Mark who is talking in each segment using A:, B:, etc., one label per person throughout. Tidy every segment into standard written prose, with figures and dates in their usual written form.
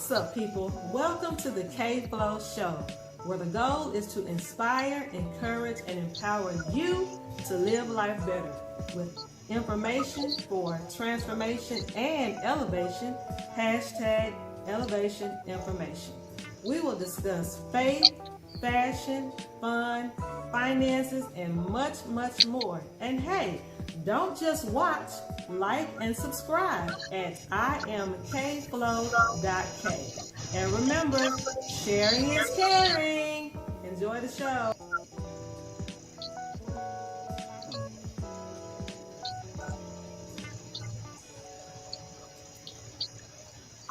A: What's up, people? Welcome to the KFLO show, where the goal is to inspire, encourage, and empower you to live life better with information for transformation and elevation. Hashtag elevation information. We will discuss faith, fashion, fun, finances, and much, much more. And hey, don't just watch, like, and subscribe at imkflow.k. And remember, sharing is caring. Enjoy the show.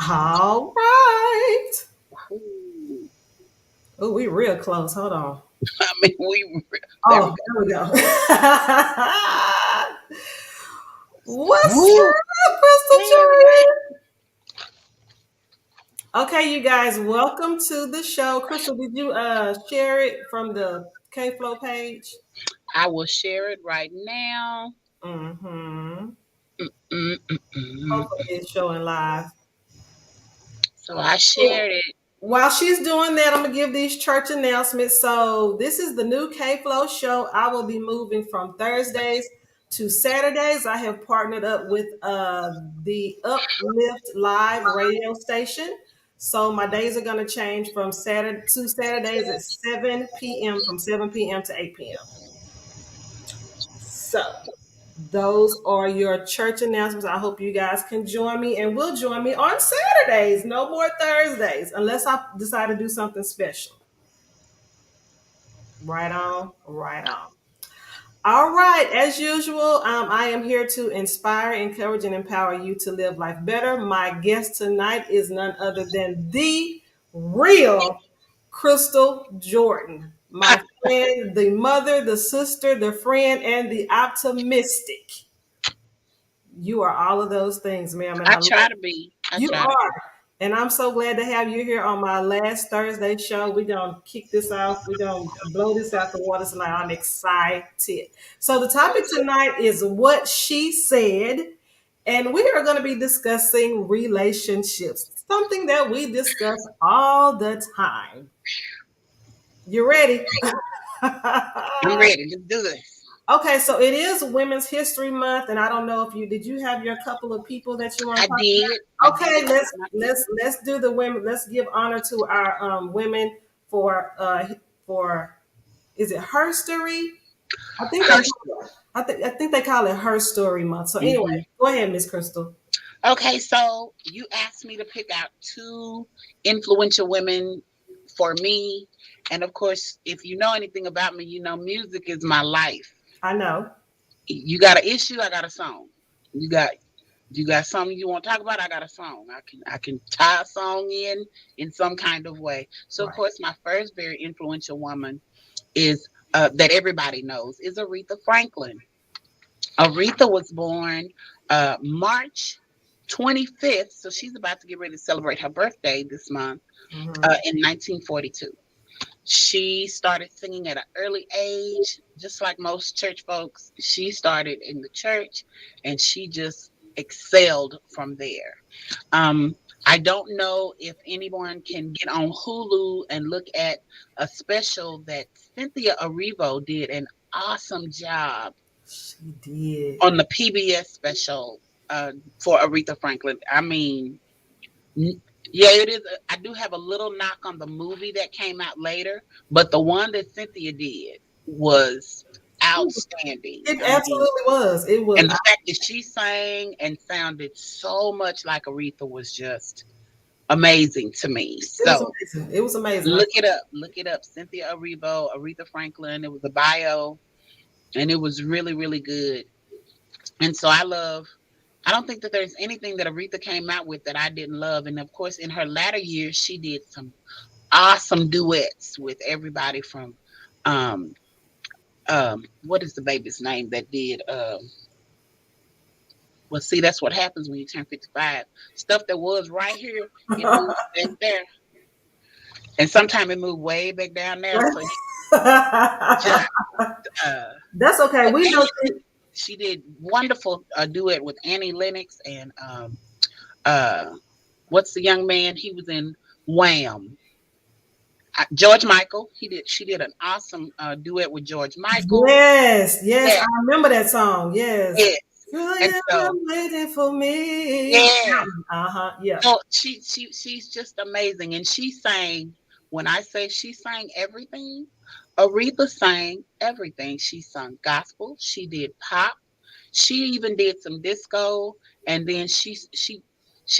A: All right.
B: Ooh.
A: Oh, we real close. Hold on.
B: I mean, there we
A: Oh,
B: go.
A: there we go. What's
B: Woo.
A: up, Crystal
B: Hey,
A: Tree?
B: everybody.
A: Okay, you guys, welcome to the show. Crystal, did you share it from the KFlow page?
B: I will share it right now.
A: Mm-hmm.
B: Mm-mm-mm.
A: Hopefully it's showing live.
B: So I
A: Cool.
B: shared it.
A: While she's doing that, I'm gonna give these church announcements. So this is the new KFlow show. I will be moving from Thursdays to Saturdays. I have partnered up with the Uplift Live radio station. So my days are gonna change from Saturday to Saturdays at 7 p.m. from 7 p.m. to 8 p.m. So those are your church announcements. I hope you guys can join me and will join me on Saturdays. No more Thursdays, unless I decide to do something special. Right on, right on. All right, as usual, I am here to inspire, encourage, and empower you to live life better. My guest tonight is none other than the real Crystal Jordan, my friend, the mother, the sister, the friend, and the optimistic. You are all of those things, ma'am, and
B: I
A: I love
B: try to be. I
A: you
B: try to
A: are.
B: be.
A: And I'm so glad to have you here on my last Thursday show. We're gonna kick this off. We're gonna blow this out the water tonight. I'm excited. So the topic tonight is what she said, and we are going to be discussing relationships, something that we discuss all the time. You ready?
B: I'm ready. Let's do this.
A: Okay, so it is Women's History Month, and I don't know if you did you have your couple of people that you want
B: I
A: to talk
B: did. I
A: about?
B: did
A: Okay,
B: have
A: let's
B: my
A: let's
B: people.
A: let's do the women. Let's give honor to our women for is it her story? I think they
B: First.
A: call it, I think they call it her story month. So anyway,
B: Mhm.
A: go ahead, Miss Crystal.
B: Okay, so you asked me to pick out two influential women for me. And of course, if you know anything about me, you know music is my life.
A: I know.
B: You got an issue, I got a song. You got you got something you want to talk about, I got a song. I can tie a song in some kind of way. So of
A: Right.
B: course my first very influential woman is that everybody knows is Aretha Franklin. Aretha was born March 25th, so she's about to get ready to celebrate her birthday this month,
A: Hmm.
B: in 1942. She started singing at an early age, just like most church folks. She started in the church and she just excelled from there. Um, I don't know if anyone can get on Hulu and look at a special that Cynthia Erivo did an awesome job
A: She did.
B: on the PBS special uh, for Aretha Franklin. I mean, yeah, it is. I do have a little knock on the movie that came out later, but the one that Cynthia did was outstanding.
A: It
B: I mean,
A: absolutely was. It was.
B: and the fact that she sang and sounded so much like Aretha was just amazing to me.
A: It was
B: So
A: amazing. It was amazing.
B: look it up. Look it up. Cynthia Erivo, Aretha Franklin. It was a bio, and it was really, really good. And so I don't think that there's anything that Aretha came out with that I didn't love. And of course, in her latter years, she did some awesome duets with everybody from um what is the baby's name that did well, see, that's what happens when you turn 55. Stuff that was right here, it moves back there. And sometimes it moved way back down there. So just uh
A: That's okay.
B: but
A: We
B: yeah,
A: know.
B: she did wonderful duet with Annie Lennox and uh what's the young man? He was in Wham. George Michael. He did. She did an awesome duet with George Michael.
A: Yes, yes,
B: Yeah,
A: I remember that song. Yes.
B: yeah.
A: Really,
B: And so,
A: waiting for me.
B: yeah.
A: Uh-huh. Yeah.
B: So she's just amazing, and she sang. When I say she sang everything, Aretha sang everything. She sung gospel. She did pop. She even did some disco, and then she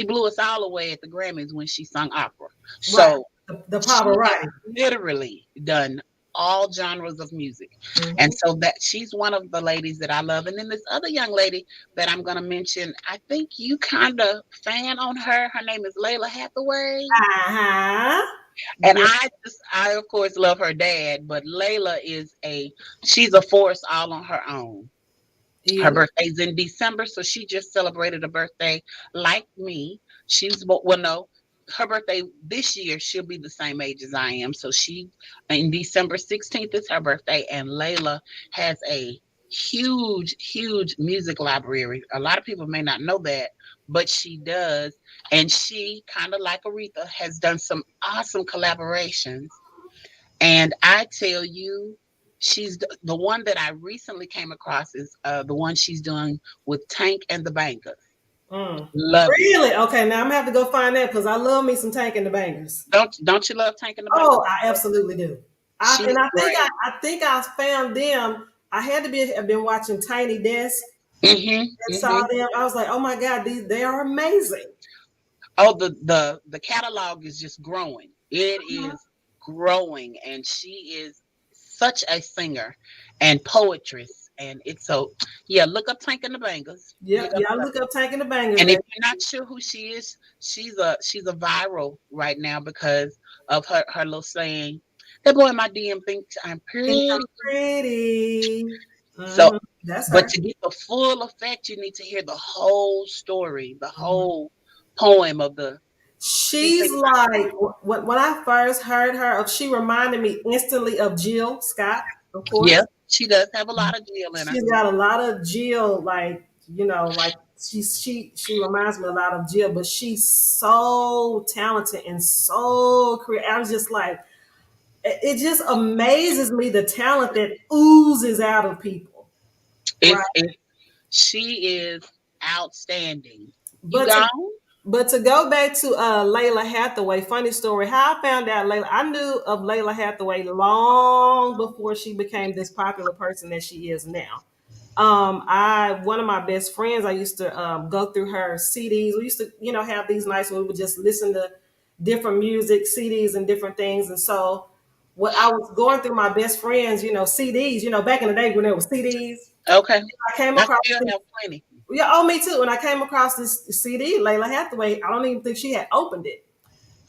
B: blew us all away at the Grammys when she sung opera.
A: Right.
B: So
A: The
B: she has
A: Pavarotti.
B: literally done all genres of music. And
A: Mhm.
B: so that she's one of the ladies that I love. And then this other young lady that I'm gonna mention, I think you kind of fan on her. Her name is Layla Hathaway.
A: Uh-huh.
B: And
A: Yeah.
B: I of course love her dad, but Layla she's a force all on her own. Her
A: Yeah.
B: birthday's in December, so she just celebrated a birthday like me. Well, no, her birthday this year, she'll be the same age as I am. So she, in December 16th is her birthday, and Layla has a huge, huge music library. A lot of people may not know that, but she does. And she, kind of like Aretha, has done some awesome collaborations. And I tell you, she's the one that I recently came across is the one she's doing with Tank and the Banker.
A: Mm.
B: Love it.
A: Really? Okay, now I'm gonna have to go find that because I love me some Tank and the Bangers.
B: Don't you love Tank and the Banker?
A: Oh, I absolutely do.
B: She's great.
A: I think I found them. I had to be have been watching Tiny Desk and saw
B: Hmm.
A: them. I was like, oh my God, they are amazing.
B: Oh, the catalog is just growing. It is growing, and she is such a singer and poetress. And it's so yeah. Look up Tank and the Bangers. You're
A: Yep,
B: gonna
A: yeah, I
B: love
A: look
B: it.
A: up Tank and the Bangers.
B: And if
A: That
B: you're not sure who she is, she's a viral right now because of her little saying. That boy in my DM thinks I'm
A: think
B: pretty.
A: I'm pretty.
B: So,
A: That's
B: but
A: her.
B: to get the full effect, you need to hear the whole story, the whole poem of the. She
A: She's
B: thinks I'm
A: like
B: pretty.
A: when I first heard her, she reminded me instantly of Jill Scott, of
B: Yeah,
A: course.
B: she does have a lot of Jill in her.
A: She's got a lot of Jill, like like she reminds me a lot of Jill, but she's so talented and so creative. I was just like, it just amazes me the talent that oozes out of people, right?
B: It's she is outstanding. You
A: But to
B: gone?
A: But to go back to Layla Hathaway, funny story. How I found out Layla, I knew of Layla Hathaway long before she became this popular person that she is now. I One of my best friends, I used to go through her CDs. We used to, have these nights where we would just listen to different music, CDs, and different things. And so, what I was going through my best friends, CDs, back in the day when there was CDs,
B: Okay.
A: I came
B: I
A: across.
B: still have plenty.
A: Yeah, oh, me too. When I came across this CD, Layla Hathaway, I don't even think she had opened it.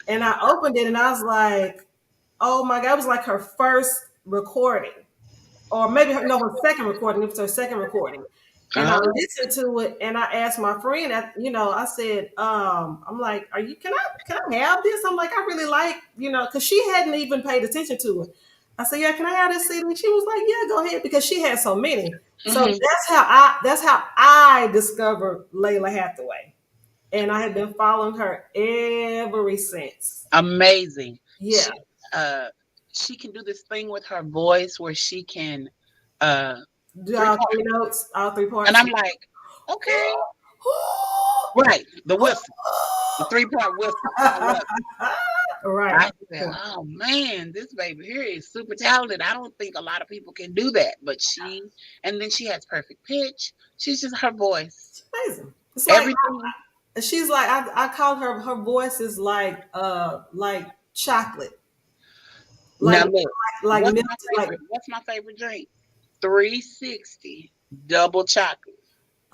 A: And I opened it and I was like, oh my God, it was like her first recording. Or maybe her, no, her second recording. It was her second recording. And I
B: Oh.
A: listened to it and I asked my friend, I said, I'm like, can I have this? I'm like, I really like, because she hadn't even paid attention to it. I said, yeah, can I have this CD? She was like, yeah, go ahead, because she had so many. So
B: Hmm.
A: that's how I discovered Layla Hathaway. And I have been following her ever since.
B: Amazing.
A: Yeah.
B: Uh she can do this thing with her voice where she can uh
A: Do
B: three
A: all
B: part,
A: three notes, all three
B: and
A: parts.
B: I'm like, okay, right, the whistle, the 3-part whistle. I love it.
A: Right.
B: I said, oh man, this baby here is super talented. I don't think a lot of people can do that, but and then she has perfect pitch. She's just her voice,
A: Amazing. It's
B: everything.
A: she's like I call her voice is like chocolate. Like
B: Now look,
A: like
B: what's
A: milk
B: my
A: like
B: favorite? What's my favorite drink? 360 double chocolate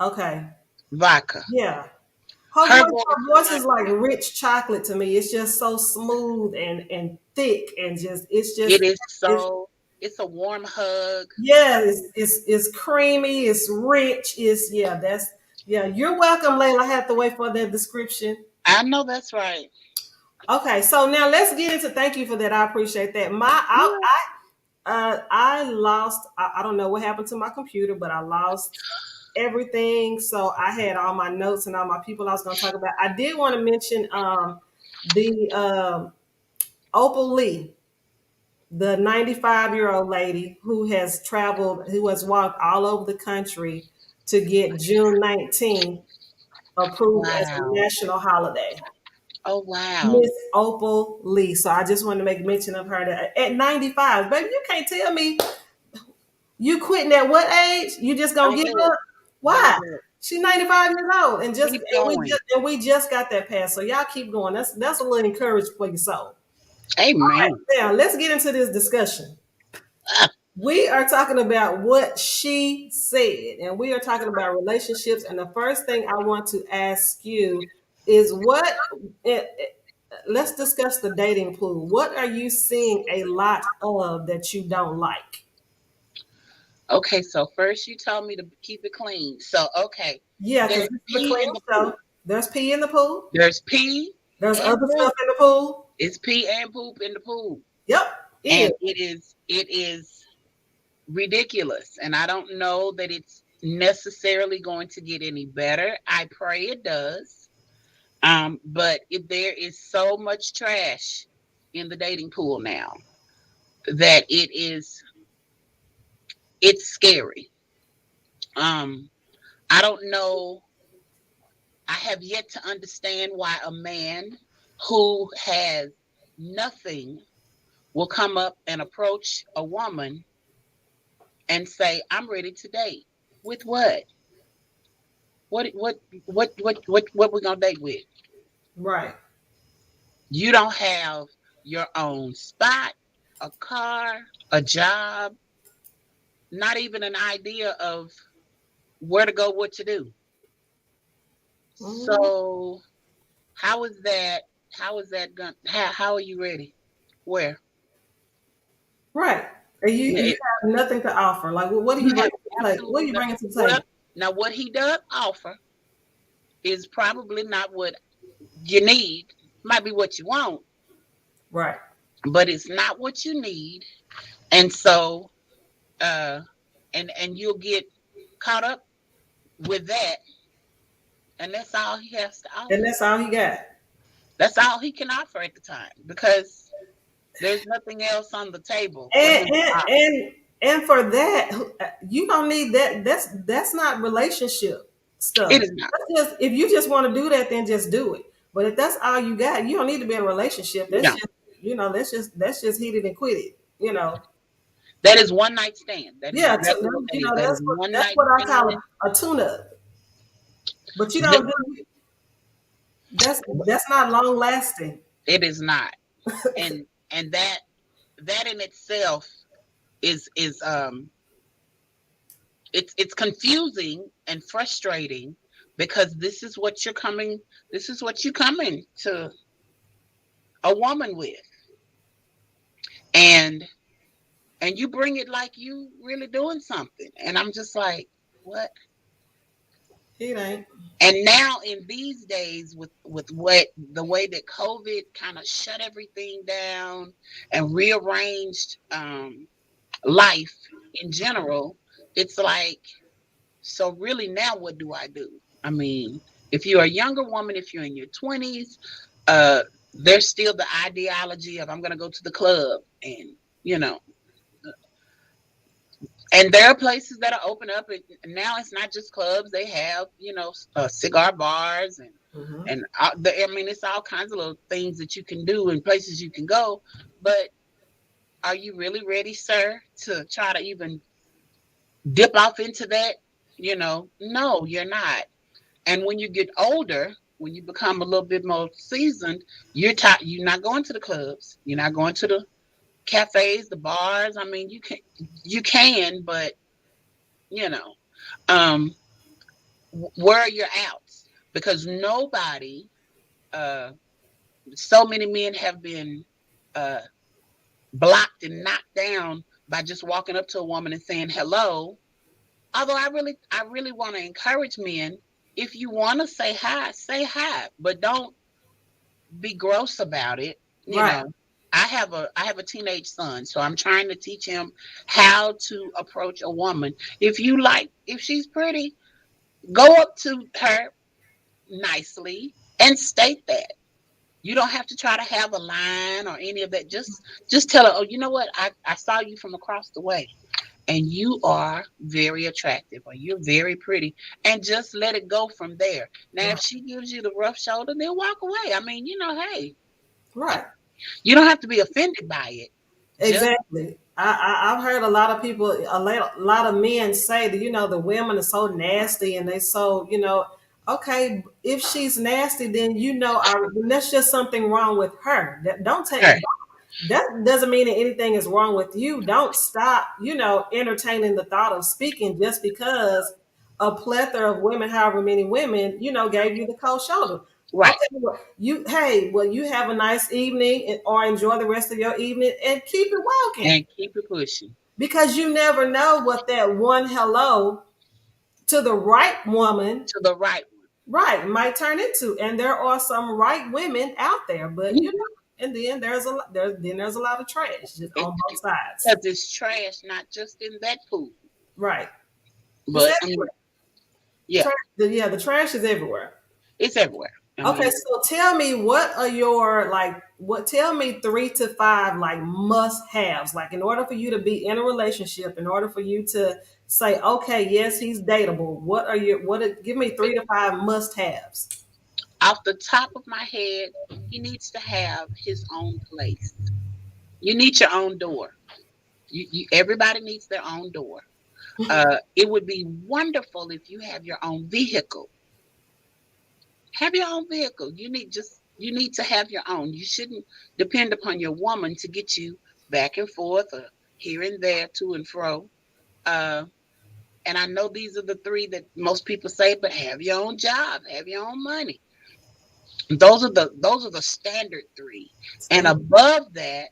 A: okay.
B: vodka.
A: Yeah.
B: Her voice
A: Her
B: is
A: voice
B: like
A: is like rich chocolate to me. It's just so smooth and thick and
B: it is
A: it's
B: so. It's a warm hug.
A: yeah, it's creamy, it's rich, it's yeah, you're welcome, Layla Hathaway, for that description.
B: I know that's right.
A: Okay, so now let's get into thank you for that. I appreciate that. I lost I don't know what happened to my computer, but I lost everything. So I had all my notes and all my people I was going to talk about. I did want to mention the Opal Lee, the 95-year-old lady who has traveled, who has walked all over the country to get June 19th approved as a
B: Wow.
A: national holiday.
B: Oh, wow.
A: Miss Opal Lee. So I just wanted to make mention of her that at 95, baby, you can't tell me you quitting at what age? You just gonna
B: Don't
A: give
B: do it.
A: up? Why?
B: Don't do it.
A: She's 95 years old and
B: Keep going.
A: we just got that pass. So y'all keep going. That's a little encouragement for your soul.
B: Amen.
A: Now let's get into this discussion.
B: Ah,
A: We are talking about what she said, and we are talking about relationships. And the first thing I want to ask you is let's discuss the dating pool. What are you seeing a lot of that you don't like?
B: okay, so first you told me to keep it clean. So, okay,
A: Yeah, because
B: there's
A: this is a
B: pee in
A: clean
B: the
A: show.
B: pool.
A: There's pee in the pool.
B: There's pee
A: There's
B: and
A: other stuff
B: poop.
A: in the pool.
B: It's pee and poop in the pool.
A: Yep, it is.
B: And it is ridiculous. And I don't know that it's necessarily going to get any better. I pray it does. But if there is so much trash in the dating pool now that it's scary. Um, I don't know. I have yet to understand why a man who has nothing will come up and approach a woman and say, "I'm ready to date." With what? What we gonna date with?
A: Right.
B: You don't have your own spot, a car, a job, not even an idea of where to go, what to do.
A: Mhm.
B: So how is that? How is that going? How are you ready? Where?
A: Right. And
B: Yeah,
A: you have nothing to offer. Like, what do you
B: you
A: bring
B: have
A: to the table? What are
B: absolutely
A: you bringing
B: nothing.
A: to the
B: Well,
A: table?
B: now what he does offer is probably not what you need. Might be what you want,
A: Right.
B: but it's not what you need. And so, uh, and you'll get caught up with that, and that's all he has to
A: And
B: offer.
A: that's all he got.
B: That's all he can offer at the time because there's nothing else on the table for
A: And
B: him to offer.
A: and for that, you don't need that. That's not relationship
B: It
A: stuff.
B: is not.
A: That's just if you just want to do that, then just do it. But if that's all you got, you don't need to be in a relationship. That's
B: No,
A: just that's just hit it and quit it.
B: that is one night stand. That is
A: Yeah.
B: exactly what that is. That is
A: That's what
B: one
A: that's
B: night
A: what I call
B: stand.
A: a tune up. But you don't
B: Th-
A: do that's not long lasting.
B: It is not, and that in itself is it's confusing and frustrating because this is what you're coming to a woman with, and you bring it like you really doing something, and I'm just like, what?
A: It ain't.
B: And now in these days with what the way that COVID kind of shut everything down and rearranged life in general, it's like, so really now what do I do? I mean, if you're a younger woman, if you're in your 20s, uh, there's still the ideology of I'm going to go to the club and, you know, and there are places that are open up. And now it's not just clubs. They have, cigar bars
A: Hmm.
B: I mean, it's all kinds of little things that you can do and places you can go. But are you really ready, sir, to try to even dip off into that? No, you're not. And when you get older, when you become a little bit more seasoned, you're not going to the clubs. You're not going to the cafes, the bars. I mean, you can, but you know, um, where are your outs? Because nobody, uh, so many men have been uh, blocked and knocked down by just walking up to a woman and saying hello. Although I really want to encourage men, if you want to say hi, but don't be gross about it. You
A: Right.
B: know, I have a teenage son, so I'm trying to teach him how to approach a woman. If she's pretty, Go up to her nicely and state that. You don't have to try to have a line or any of that. Just tell her, oh, you know what? I saw you from across the way and you are very attractive or you're very pretty, and just let it go from there. Now, if
A: Right.
B: she gives you the rough shoulder, then walk away. I mean, hey,
A: Right.
B: you don't have to be offended by it. Just
A: Exactly. I've heard a lot of people, a lot of men say that, the women are so nasty and they so, okay, if she's nasty, then, that's just something wrong with her. That don't take,
B: her.
A: that doesn't mean that anything is wrong with you. Don't stop, entertaining the thought of speaking just because a plethora of women, however many women, gave you the cold shoulder.
B: Right.
A: Okay, well, you have a nice evening or enjoy the rest of your evening and keep it walking
B: And keep it pushing
A: because you never know what that one hello to the right woman,
B: to the right
A: right, might turn into. And there are some right women out there, but
B: one.
A: and then there's a lot of trash just
B: It,
A: on both sides.
B: because it's trash, not just in that pool,
A: Right. It's
B: but I
A: everywhere.
B: mean, yeah,
A: The trash is everywhere.
B: it's everywhere. I
A: Okay,
B: mean,
A: so tell me what are your tell me 3 to 5 like must haves. Like in order for you to be in a relationship, in order for you to say, okay, yes, he's dateable, give me 3 to 5 must haves.
B: off the top of my head, he needs to have his own place. You need your own door. Everybody needs their own door. It would be wonderful if you have your own vehicle. Have your own vehicle. You need to have your own. You shouldn't depend upon your woman to get you back and forth or here and there, to and fro. Uh, and I know these are the three that most people say, but have your own job, have your own money. Those are the standard three. And
A: Stand-
B: above that,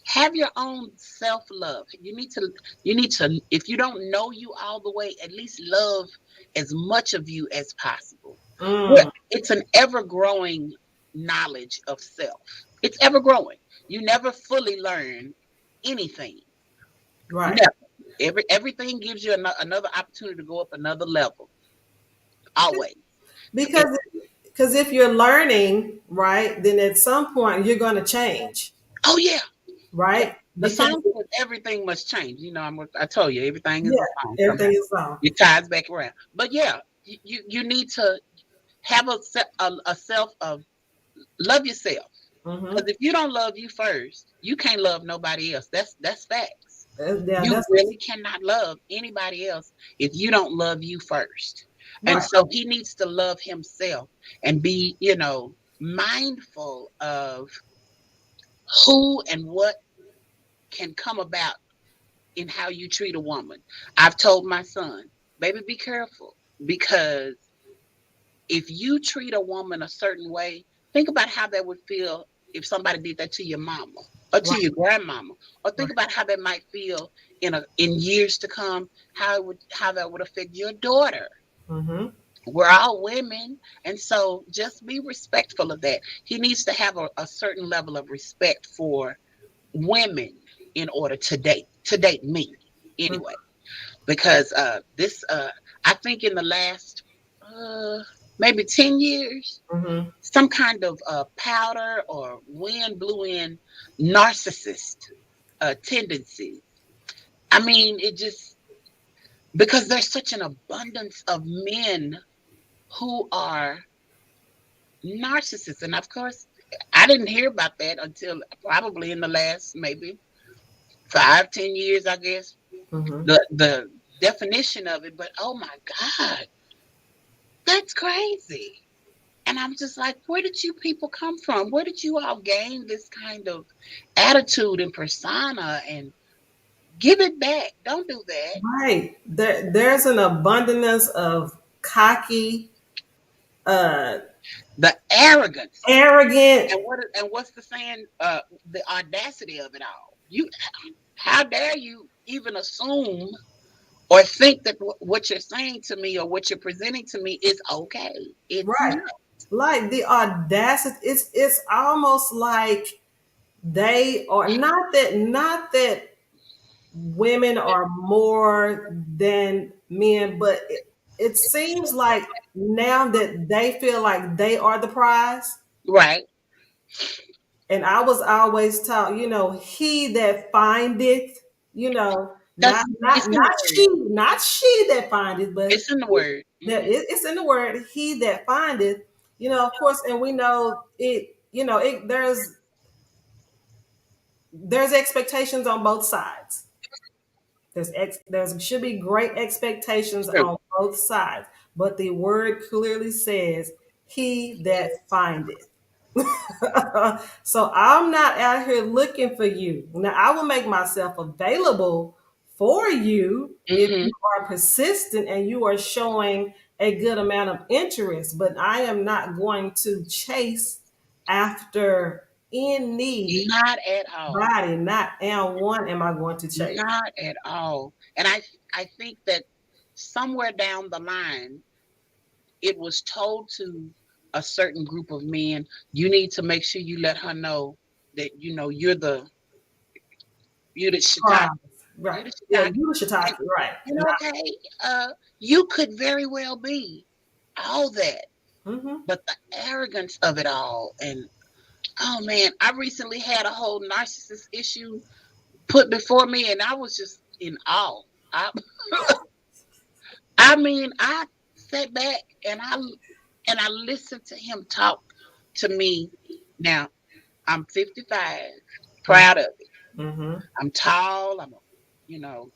B: have your own self-love. You need to if you don't know you all the way, at least love as much of you as possible.
A: Mm,
B: It's an ever-growing knowledge of self. It's ever growing. You never fully learn anything.
A: right.
B: Never. Everything gives you another opportunity to go up another level. Always. It,
A: Because if you're learning, right, then at some point you're going to change,
B: oh yeah. Yeah.
A: right?
B: The
A: Because
B: song says everything must change. I told you everything is
A: yeah,
B: a song somehow.
A: everything is on.
B: It ties back around. But yeah, you need to have a self of love yourself.
A: Mm-hmm.
B: Because if you don't love you first, you can't love nobody else. That's facts.
A: Yeah,
B: You
A: that's
B: really cannot love anybody else if you don't love you first. And
A: right.
B: so he needs to love himself and be, mindful of who and what can come about in how you treat a woman. I've told my son, baby, be careful because if you treat a woman a certain way, think about how that would feel if somebody did that to your mama or to
A: Right.
B: your grandmama, or think
A: Right.
B: about how that might feel in years to come, how that would affect your daughter.
A: Mm-hmm.
B: We're all women, and so just be respectful of that. He needs to have a certain level of respect for women in order to date me anyway, because this I think in the last uh, maybe 10 years,
A: Mm-hmm.
B: some kind of powder or wind blew in narcissist tendencies. I mean, it just because there's such an abundance of men who are narcissists, and of course I didn't hear about that until probably in the last maybe 5, 10 years, I guess,
A: Mm-hmm.
B: the definition of it. But oh my God, that's crazy. And I'm just like, where did you people come from? Where did you all gain this kind of attitude and persona? And give it back. Don't do that.
A: Right. There's an abundance of cocky, uh,
B: The arrogance
A: arrogant.
B: and what's the saying? The audacity of it all. How dare you even assume or think that what you're saying to me or what you're presenting to me is okay? It's
A: Right.
B: not.
A: Like the audacity. It's almost like they are not that women are more than men, but it seems like now that they feel like they are the prize.
B: Right.
A: And I was always taught, he that findeth, not
B: That's
A: not
B: it's in the
A: not
B: word.
A: she that findeth, but
B: It's in the word.
A: it's in the word, he that findeth, of course, and we know it, there's expectations on both sides. There's should be great expectations
B: True.
A: on both sides, but the word clearly says, "He that findeth." So I'm not out here looking for you. Now I will make myself available for you if
B: Hmm.
A: you are persistent and you are showing a good amount of interest, but I am not going to chase after any
B: Not at all.
A: body, not and one am I going to chase.
B: Not at all. And I think that somewhere down the line, it was told to a certain group of men, you need to make sure you let her know that you're the Shiitake.
A: Prize.
B: You're
A: Right.
B: the
A: Yeah,
B: Shiitake.
A: you the
B: And
A: shiitake, right.
B: okay, you could very well be all that,
A: Mm-hmm.
B: but the arrogance of it all, and oh man, I recently had a whole narcissist issue put before me, and I was just in awe. I, I mean, I sat back and I listened to him talk to me. Now I'm 55, proud of it.
A: Mm-hmm.
B: I'm tall. You know,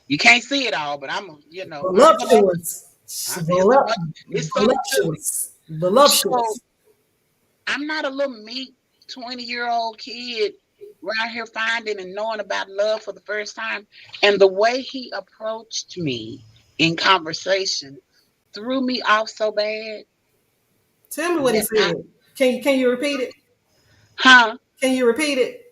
B: you can't see it all, but I'm voluptuous.
A: Voluptuous.
B: It's a it's something to me.
A: Voluptuous.
B: So
A: Voluptuous.
B: I'm not a little meek 20-year-old kid around here finding and knowing about love for the first time. And the way he approached me in conversation threw me off so bad
A: Tell me what he
B: that
A: said. Can you repeat it?
B: huh?
A: Can you repeat it?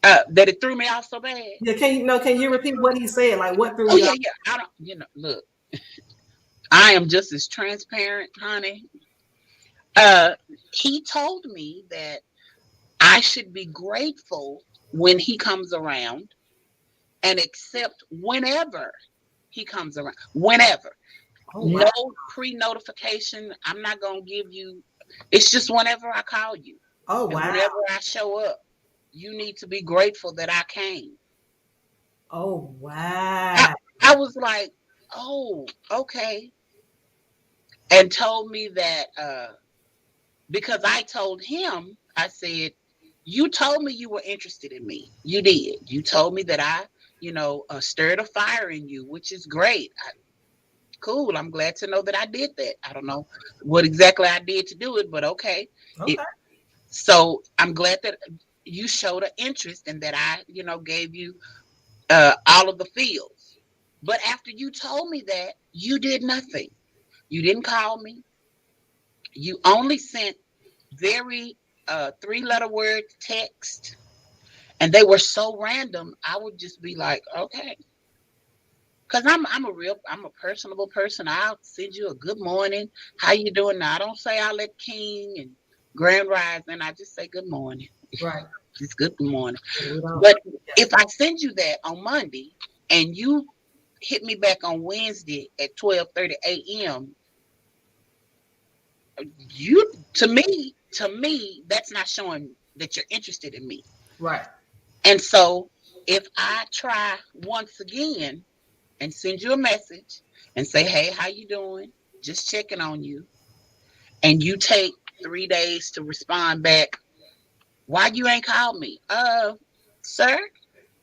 B: That it threw me off so bad.
A: Yeah, can you repeat what he said? Like what threw
B: Oh
A: you
B: yeah,
A: off?
B: yeah. I don't, look, I am just as transparent, honey. Uh, he told me that I should be grateful when he comes around and accept whenever he comes around. Whenever.
A: Oh wow.
B: No pre-notification. I'm not gonna give you. It's just whenever I call you
A: Oh
B: and
A: wow.
B: whenever I show up, you need to be grateful that I came.
A: Oh
B: I,
A: wow.
B: I was like, oh, okay, and told me that because I told him, I said, you told me you were interested in me. You did. You told me that I, stirred a fire in you, which is great. Cool. I'm glad to know that I did that. I don't know what exactly I did to do it, but okay. It,
A: Okay.
B: so I'm glad that you showed an interest and that I, gave you all of the feels. But after you told me that, you did nothing. You didn't call me. You only sent very 3-letter word text, and they were so random. I would just be like, okay, because I'm a personable person. I'll send you a good morning. How you doing now? I don't say I let King and Grand Rising. I just say good morning.
A: Right.
B: Just good morning.
A: We don't.
B: But
A: Yeah.
B: if I send you that on Monday and you hit me back on Wednesday at 12:30 a.m., you to me that's not showing that you're interested in me.
A: Right.
B: And so if I try once again and send you a message and say, hey, how you doing? Just checking on you. And you take 3 days to respond back, why you ain't called me? Sir,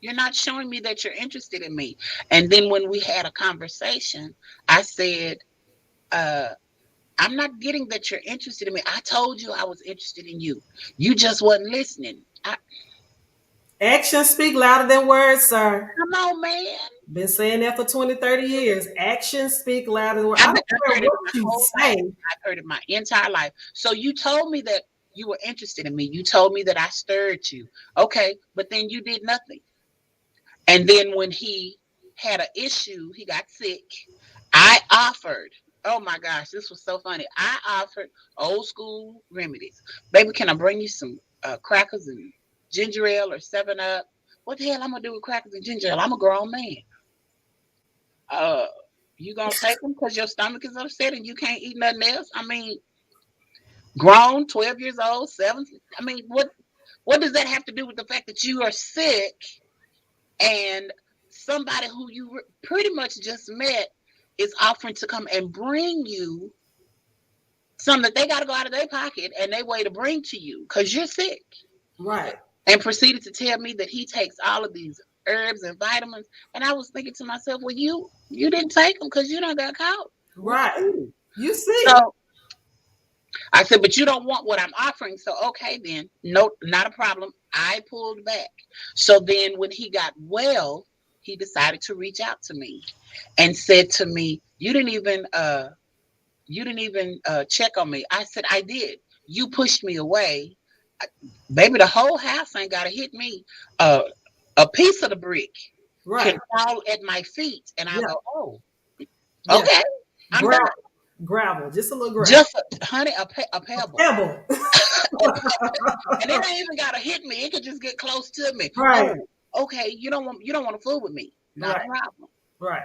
B: you're not showing me that you're interested in me. And then when we had a conversation, I said, uh, I'm not getting that you're interested in me. I told you I was interested in you. You just wasn't listening.
A: Actions speak louder than words, sir.
B: Come on, man.
A: Been saying that for 20, 30 years. Actions speak louder than words. I
B: I've
A: don't care
B: heard it
A: what
B: my
A: you
B: whole life.
A: say.
B: I've heard it my entire life. So you told me that you were interested in me. You told me that I stirred you. Okay, but then you did nothing. And then when he had an issue, he got sick. I offered. Oh my gosh, this was so funny. I offered old school remedies. Baby, can I bring you some crackers and ginger ale or 7 Up? What the hell I'm gonna do with crackers and ginger ale? I'm a grown man. Uh, You gonna take them because your stomach is upset and you can't eat nothing else? I mean, grown, 12 years old, 7. I mean, what does that have to do with the fact that you are sick and somebody who you pretty much just met is offering to come and bring you something that they got to go out of their pocket and they way to bring to you because you're sick,
A: Right.
B: and proceeded to tell me that he takes all of these herbs and vitamins. And I was thinking to myself, well, you didn't take them because you don't got caught with the
A: Right.
B: food.
A: You see.
B: So I said, but you don't want what I'm offering. So, okay, then, no, not a problem. I pulled back. So then when he got well, he decided to reach out to me and said to me, you didn't even check on me. I said, I did. You pushed me away. Baby, the whole house ain't got to hit me. Uh, a piece of the brick can
A: Right.
B: fall at my feet. And I
A: Yeah.
B: go, oh,
A: Yeah.
B: okay, I'm done.
A: Gravel. Gravel. Just a little gravel.
B: Just, honey, a
A: A
B: pebble.
A: pebble.
B: And it ain't even gotta hit me. It could just get close to me.
A: Right.
B: Oh, okay. You don't want to fool with me. Not a
A: Right.
B: problem.
A: Right.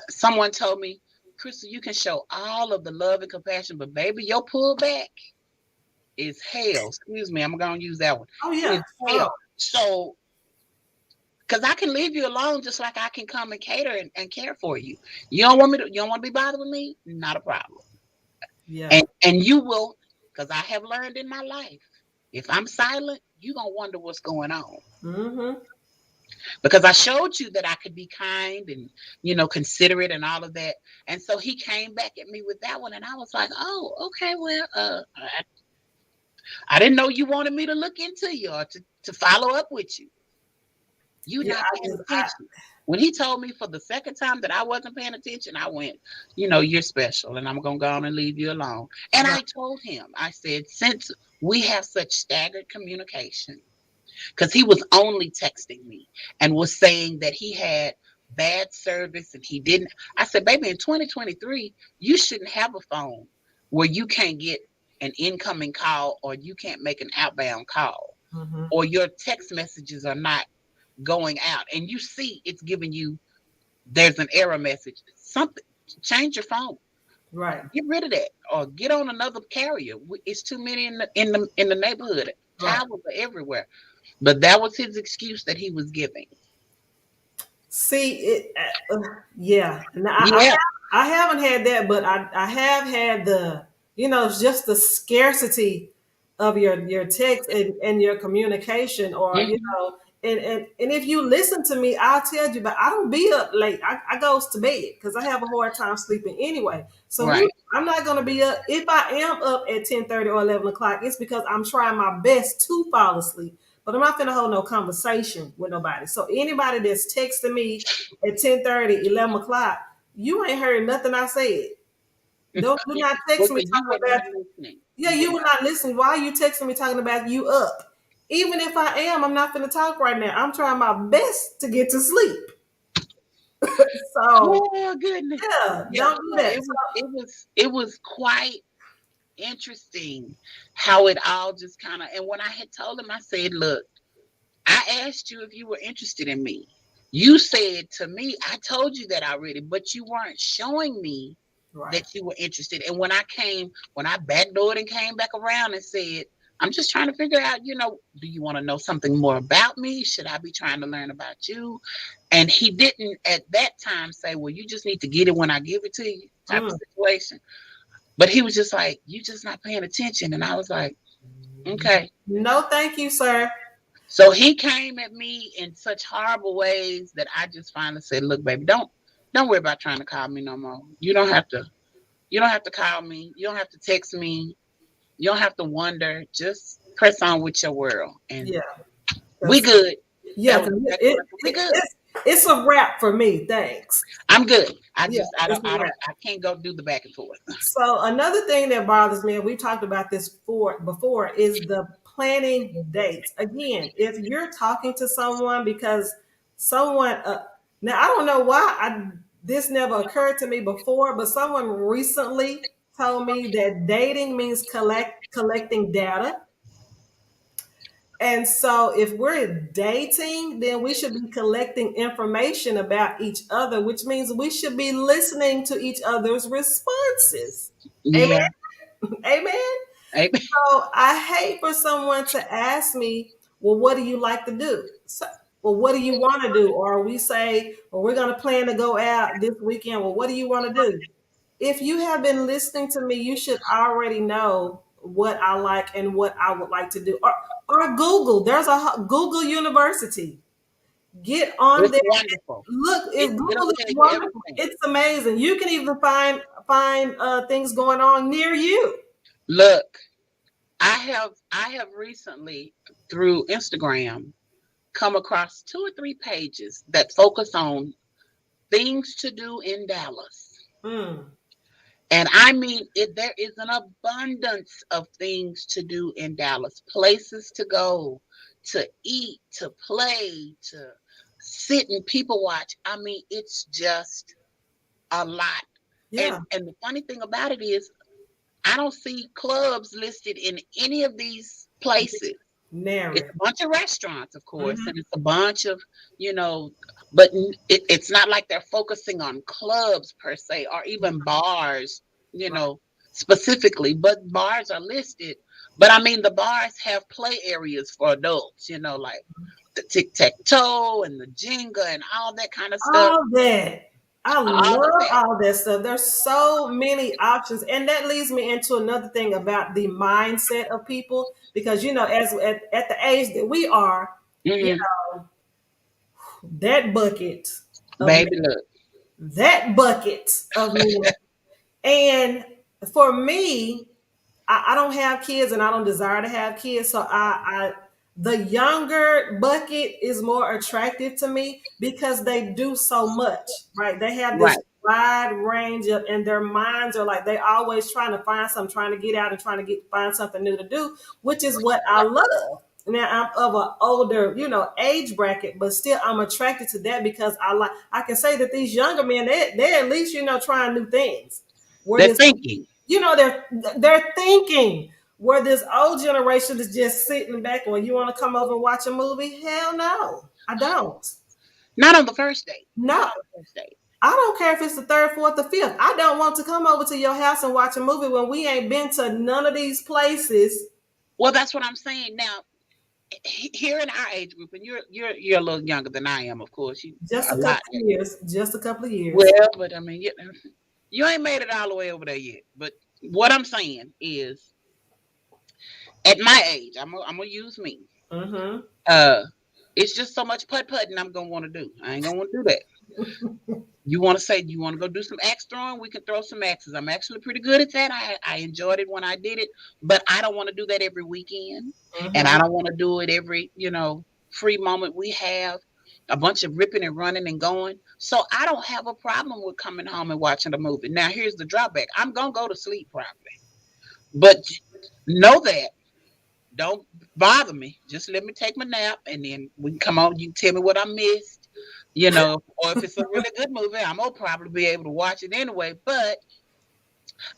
B: Someone told me, Crystal, you can show all of the love and compassion, but baby, your pullback is hell. Excuse me, I'm gonna use that one.
A: Oh
B: Is
A: yeah.
B: hell. So because I can leave you alone just like I can come and cater and care for you. You don't want to be bothered with me? Not a problem.
A: Yeah.
B: And you will, because I have learned in my life, if I'm silent, you're gonna wonder what's going on.
A: Mm-hmm.
B: Because I showed you that I could be kind and considerate and all of that. And so he came back at me with that one, and I was like, oh, okay, well, I didn't know you wanted me to look into you or to follow up with you. You're
A: Yeah.
B: not
A: I
B: paying
A: just.
B: attention. When he told me for the second time that I wasn't paying attention, I went, you're special and I'm going to go on and leave you alone. And
A: Right.
B: I told him, I said, since we have such staggered communication, because he was only texting me and was saying that he had bad service and he didn't. I said, baby, in 2023, you shouldn't have a phone where you can't get an incoming call or you can't make an outbound call
A: Mm-hmm.
B: or your text messages are not going out and you see it's giving you there's an error message. Something, change your phone.
A: Right.
B: Get rid of that or get on another carrier. It's too many in the neighborhood.
A: Right.
B: Towers are everywhere. But that was his excuse that he was giving.
A: See it. Yeah. Now,
B: Yeah.
A: I haven't had that, but I have had just the scarcity of your text and your communication, or
B: Mhm.
A: and if you listen to me, I'll tell you. But I don't be up late. I goes to bed because I have a hard time sleeping anyway. So
B: Right.
A: I'm not gonna be up. If I am up at 10:30 or 11 o'clock, it's because I'm trying my best to fall asleep. But I'm not gonna hold no conversation with nobody. So anybody that's texting me at 10:30, 11 o'clock, you ain't heard nothing I said. Don't do not text me
B: Because you
A: talking
B: were
A: about,
B: not listening.
A: yeah,
B: You were
A: you will
B: not.
A: not listen. Why are you texting me talking about you up? Even if I am, I'm not gonna talk right now. I'm trying my best to get to sleep. So
B: Oh goodness.
A: yeah,
B: Yeah.
A: don't do
B: So
A: that.
B: it was quite interesting how it all just kind of. And when I had told him, I said, "Look, I asked you if you were interested in me. You said to me, I told you that already, but you weren't showing me
A: Right.
B: that you were interested. And when I backdoored and came back around and said, I'm just trying to figure out, do you want to know something more about me? Should I be trying to learn about you?" And he didn't at that time say, well, you just need to get it when I give it to you type of
A: Mm.
B: situation. But he was just like, you just not paying attention. And I was like, okay.
A: No, thank you, sir.
B: So he came at me in such horrible ways that I just finally said, look, baby, don't worry about trying to call me no more. You don't have to call me. You don't have to text me. You don't have to wonder. Just press on with your world. And
A: Yeah,
B: we
A: 'cause-
B: good.
A: yeah,
B: That was
A: 'cause
B: exactly what I said. We good.
A: it's a wrap for me. Thanks.
B: I'm good. I
A: Yeah,
B: just I
A: it's
B: don't
A: a
B: I
A: wrap.
B: don't I can't go do the back and forth.
A: So another thing that bothers me, and we talked about this before, is the planning dates. Again, if you're talking to someone because someone now I don't know why this never occurred to me before, but someone recently told me that dating means collecting data. And so if we're dating, then we should be collecting information about each other, which means we should be listening to each other's responses. Amen.
B: Yeah.
A: Amen. So I hate for someone to ask me, well, what do you like to do? So, well, what do you want to do? Or we say, well, we're going to plan to go out this weekend. Well, what do you want to do? If you have been listening to me, you should already know what I like and what I would like to do. Or Google. There's a Google University. Get on
B: It's
A: there.
B: wonderful.
A: Look, if
B: It'll
A: Google is
B: tell you
A: wonderful,
B: everything.
A: it's amazing. You can even find things going on near you.
B: Look, I have recently through Instagram come across 2 or 3 pages that focus on things to do in Dallas.
A: Mm.
B: And I mean, there is an abundance of things to do in Dallas, places to go, to eat, to play, to sit and people watch. I mean, it's just a lot.
A: Yeah,
B: And the funny thing about it is, I don't see clubs listed in any of these places. It's
A: narrow.
B: a bunch of restaurants, of course,
A: Hmm.
B: and it's a bunch of, you know, but it's not like they're focusing on clubs per se or even bars, you
A: Right.
B: know, specifically. But bars are listed. But I mean, the bars have play areas for adults, like the tic tac toe and the Jenga and all that kind of stuff.
A: All that. I
B: All of
A: love
B: that.
A: all that stuff. There's so many options. And that leads me into another thing about the mindset of people. Because as at the age that we are, you
B: Hmm.
A: know, that bucket of men,
B: Baby, look.
A: that bucket of men. And for me, I don't have kids and I don't desire to have kids. So the younger bucket is more attractive to me because they do so much, right? They have this
B: Right.
A: wide range of, and their minds are like they always trying to find something, trying to get out and trying to find something new to do, which is what I love. Now I'm of an older, age bracket, but still I'm attracted to that because I can say that these younger men, they're at least, trying new things. Where
B: They're
A: this
B: thinking.
A: they're thinking, where this old generation is just sitting back. When you want to come over and watch a movie, hell no, I don't.
B: Not on the first date. Not
A: No,
B: on the first date.
A: I don't care if it's the third, fourth, or fifth. I don't want to come over to your house and watch a movie when we ain't been to none of these places.
B: Well, that's what I'm saying. Now, here in our age group, and you're a little younger than I am, of course. You
A: Just
B: a
A: a couple
B: lot.
A: of years. Just a couple of years.
B: Well, but I mean, you ain't made it all the way over there yet. But what I'm saying is, at my age, I'm gonna use me.
A: Mm-hmm.
B: Uh, it's just so much putt putting I'm gonna want to do. I ain't gonna want to do that. You want to say you want to go do some axe throwing? We can throw some axes. I'm actually pretty good at that. I enjoyed it when I did it, but I don't want to do that every weekend, and I
A: Mm-hmm.
B: don't want to do it every free moment we have. A bunch of ripping and running and going. So I don't have a problem with coming home and watching a movie. Now here's the drawback. I'm gonna go to sleep probably, but know that. Don't bother me. Just let me take my nap, and then we can come on. You can tell me what I missed, or if it's a really good movie, I'm gonna probably be able to watch it anyway. But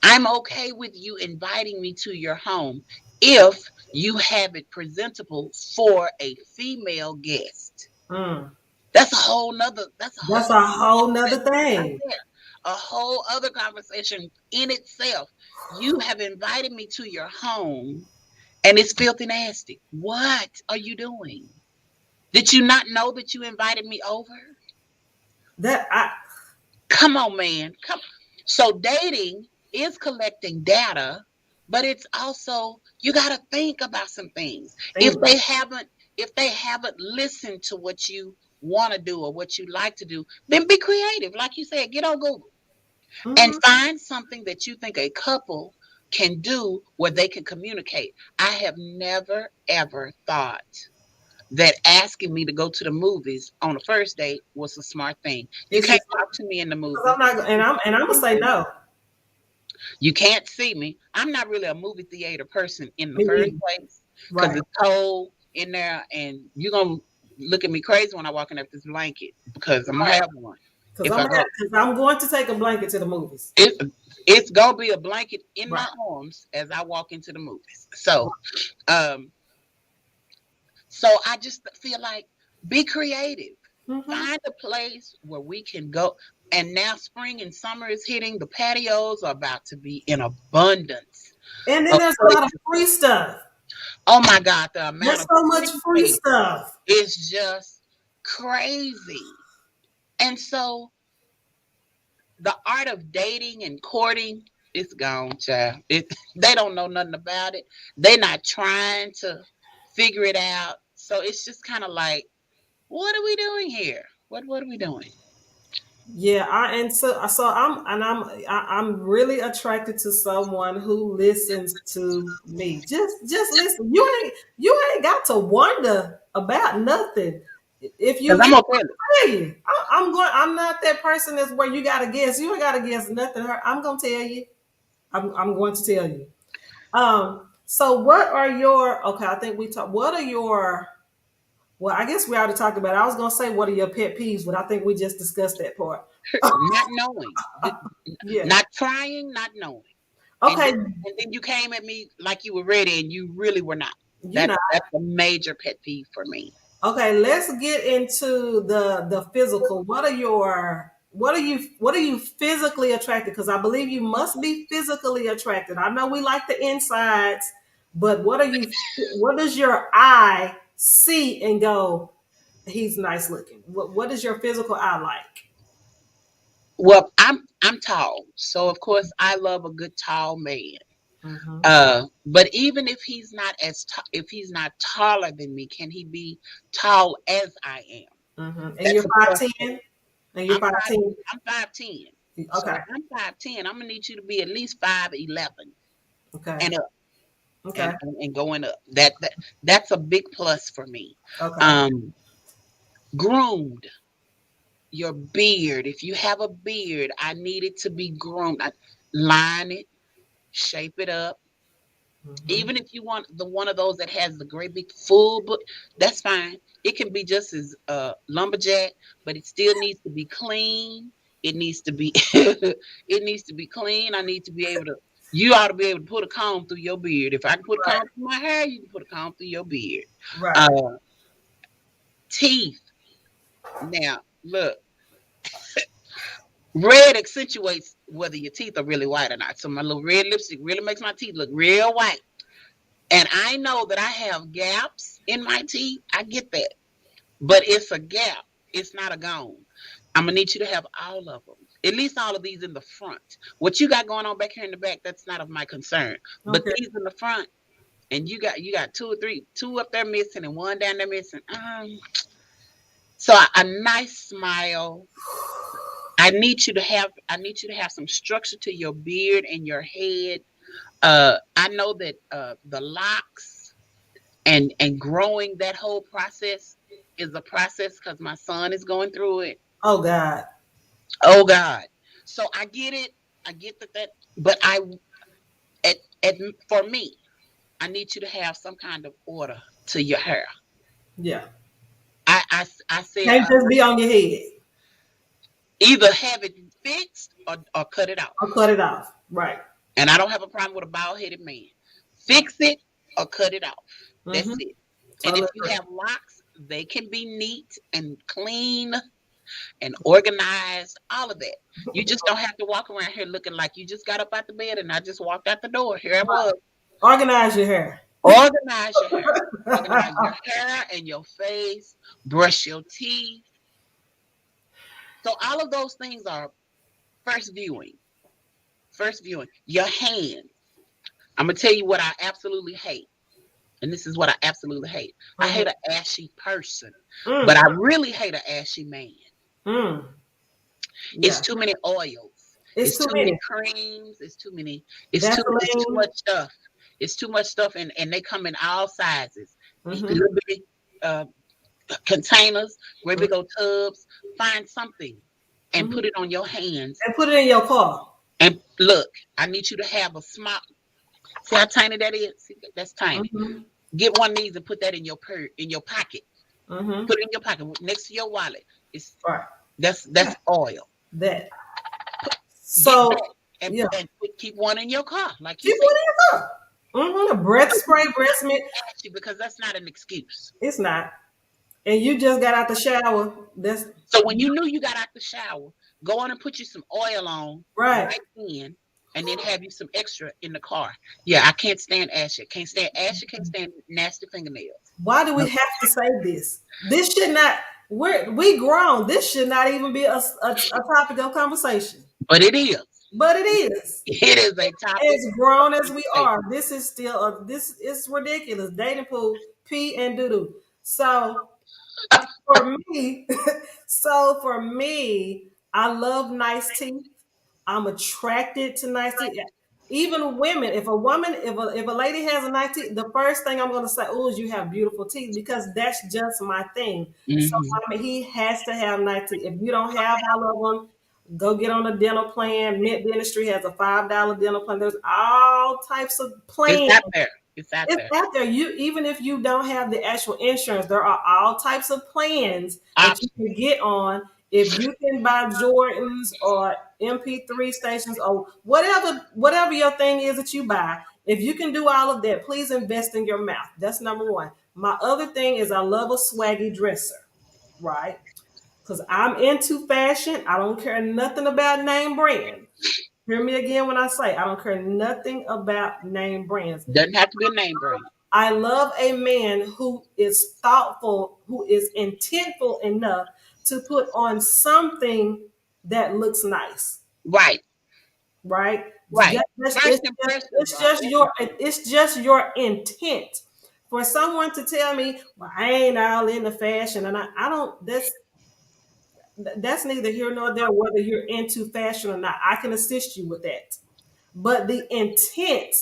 B: I'm okay with you inviting me to your home if you have it presentable for a female guest.
A: Mm.
B: That's a whole nother. That's a
A: That's
B: whole
A: a
B: nother
A: whole nother
B: conversation right
A: thing.
B: there. A whole other conversation in itself. You have invited me to your home, and it's filthy nasty. What are you doing? Did you not know that you invited me over?
A: That I
B: Come on, man. Come. So dating is collecting data, but it's also you got to think about some things. If
A: think.
B: they haven't if they haven't listened to what you want to do or what you like to do, then be creative. Like you said, get on Google and
A: Mhm.
B: find something that you think a couple can do where they can communicate. I have never ever thought that asking me to go to the movies on the first date was a smart thing. You
A: It's
B: can't
A: just
B: talk to me in the
A: because
B: movie.
A: I'm not, and I'm gonna say no.
B: You can't see me. I'm not really a movie theater person in the
A: Me
B: first
A: either.
B: place because
A: Right.
B: it's cold in there, and you're gonna look at me crazy when I walk in up this blanket because I'm gonna
A: Right.
B: have one
A: Because
B: if I go.
A: I'm going to take a blanket to the movies.
B: It, it's gonna be a blanket in
A: Right.
B: my arms as I walk into the movies. So, um, So I just feel like be creative.
A: Mm-hmm.
B: Find a place where we can go. And now spring and summer is hitting. The patios are about to be in abundance
A: And then
B: of
A: there's a lot of
B: places.
A: free stuff.
B: Oh my God, the amount
A: There's
B: of
A: so much
B: free
A: free
B: space
A: stuff.
B: is just crazy. And so the art of dating and courting is gone, child. They don't know nothing about it. They're not trying to figure it out. So it's just kind of like, what are we doing here? What are we doing?
A: Yeah, I'm really attracted to someone who listens to me. Just listen. You ain't got to wonder about nothing. If
B: Because
A: you
B: I'm
A: hear,
B: okay.
A: tell you. I'm going. I'm not that person that's where you got to guess. You ain't got to guess nothing. I'm gonna tell you. I'm going to tell you. So what are your? Okay, I think we talked. What are your? Well, I guess we already talked about it. I was gonna say what are your pet peeves, but I think we just discussed that part.
B: Not knowing,
A: Yeah.
B: not trying, not knowing. And
A: Okay.
B: then you came at me like you were ready and you really were not.
A: You know.
B: That's a major pet peeve for me.
A: Okay. Let's get into the physical. What are you physically attracted? Because I believe you must be physically attracted. I know we like the insides, but what are you? What does your eye see and go? He's nice looking. What is your physical eye like?
B: Well, I'm tall, so of course I love a good tall man.
A: Mm-hmm.
B: But even if he's not if he's not taller than me, can he be tall as I am?
A: Mm-hmm. And you're
B: That's a plus.
A: 5'10"? And you're
B: I'm
A: 5'10"?
B: I'm 5'10". So
A: Okay.
B: if I'm 5'10", I'm gonna need you to be at least 5'11"
A: Okay.
B: and up
A: Okay.
B: and going up. That's a big plus for me.
A: Okay.
B: Um, groomed. Your beard. If you have a beard, I need it to be groomed. Line it, shape it up.
A: Mm-hmm.
B: Even if you want the one of those that has the great big full book, that's fine. It can be just as lumberjack, but it still needs to be clean. It needs to be it needs to be clean. I need to be able to you ought to be able to put a comb through your beard. If I can put a
A: Right.
B: comb through my hair, you can put a comb through your beard.
A: Right.
B: Uh teeth. Now, look, red accentuates whether your teeth are really white or not. So my little red lipstick really makes my teeth look real white. And I know that I have gaps in my teeth. I get that. But it's a gap. It's not a gone. I'm gonna need you to have all of them. At least all of these in the front. What you got going on back here in the back, that's not of my concern. But
A: Okay.
B: these in the front, and you got two up there missing and one down there missing. So a nice smile. I need you to have some structure to your beard and your head. I know that the locks and growing that whole process is a process because my son is going through it.
A: Oh God.
B: Oh God. So I get it. I get that but at, at for me, I need you to have some kind of order to your hair.
A: Yeah.
B: I said
A: Can't just be on your head.
B: either have it fixed or cut it off.
A: Or cut it off. Right.
B: And I don't have a problem with a bald headed man. Fix it or cut it off. That's
A: Mm-hmm.
B: it. And if
A: Totally
B: you
A: agree.
B: have locks, they can be neat and clean and organized, all of that. You just don't have to walk around here looking like you just got up out the bed and I just walked out the door. Here I was.
A: Organize your hair.
B: Organize your hair. Organize your hair and your face. Brush your teeth. So all of those things are first viewing. First viewing. Your hands. I'm gonna tell you what I absolutely hate. And this is what I absolutely hate. I
A: Mm-hmm.
B: hate an ashy person,
A: Mm.
B: but I really hate an ashy man.
A: Mm.
B: It's
A: Yeah.
B: too many oils.
A: It's
B: It's
A: too
B: too many
A: many.
B: creams. It's too
A: Vaseline.
B: much stuff. It's too much stuff, and they come in all sizes.
A: Mm-hmm.
B: Little bitty uh, containers, great big old tubs. Find something and
A: Mm-hmm.
B: put it on your hands.
A: And put it in your car.
B: And look, I need you to have a small. See how tiny that is? See, that's tiny.
A: Mm-hmm.
B: Get one of these and put that in in your pocket.
A: Mm-hmm.
B: Put it in your pocket next to your wallet. It's
A: Right.
B: that's oil.
A: That.
B: Get
A: So
B: that
A: yeah.
B: and keep one in your car, like you
A: Keep
B: said.
A: one in your car. Mm-hmm. Breath spray, breast mint.
B: Ashy, because that's not an excuse.
A: It's not. And you just got out the shower. That's
B: So when you knew you got out the shower, go on and put you some oil on
A: right.
B: right then, and then have you some extra in the car. Yeah, I can't stand ashy. Can't stand ashy. Can't stand nasty fingernails.
A: Why do we
B: No.
A: have to say this? This should not. We grown. This should not even be a topic of conversation.
B: But it is.
A: But it is.
B: It is a topic
A: As
B: of
A: grown as we are,
B: conversation.
A: this is still this is ridiculous. Dating pool, pee and doo doo. So for me, I love nice teeth. I'm attracted to nice teeth. Even women, if a lady has a nice teeth, the first thing I'm gonna say, oh, is you have beautiful teeth because that's just my thing. So
B: Hmm.
A: I mean, he has to have nice teeth. If you don't have all of them, go get on a dental plan. Mint Dentistry has a $5 dental plan. There's all types of
B: It's
A: plans.
B: out there. It's out
A: It's
B: there.
A: out there. You even if you don't have the actual insurance, there are all types of plans that you
B: Option.
A: can get on. If you can buy Jordans or MP3 stations or whatever your thing is that you buy, if you can do all of that, please invest in your mouth. That's number one. My other thing is I love a swaggy dresser, right? Because I'm into fashion. I don't care nothing about name brands. Hear me again when I say I don't care nothing about name brands.
B: Doesn't have to be a name brand.
A: I love a man who is thoughtful, who is intentful enough to put on something that looks nice,
B: Right.
A: right?
B: Right. First impressions are
A: It's just your intent. For someone to tell me, well, I ain't all into fashion, and I don't. That's neither here nor there. Whether you're into fashion or not, I can assist you with that. But the intent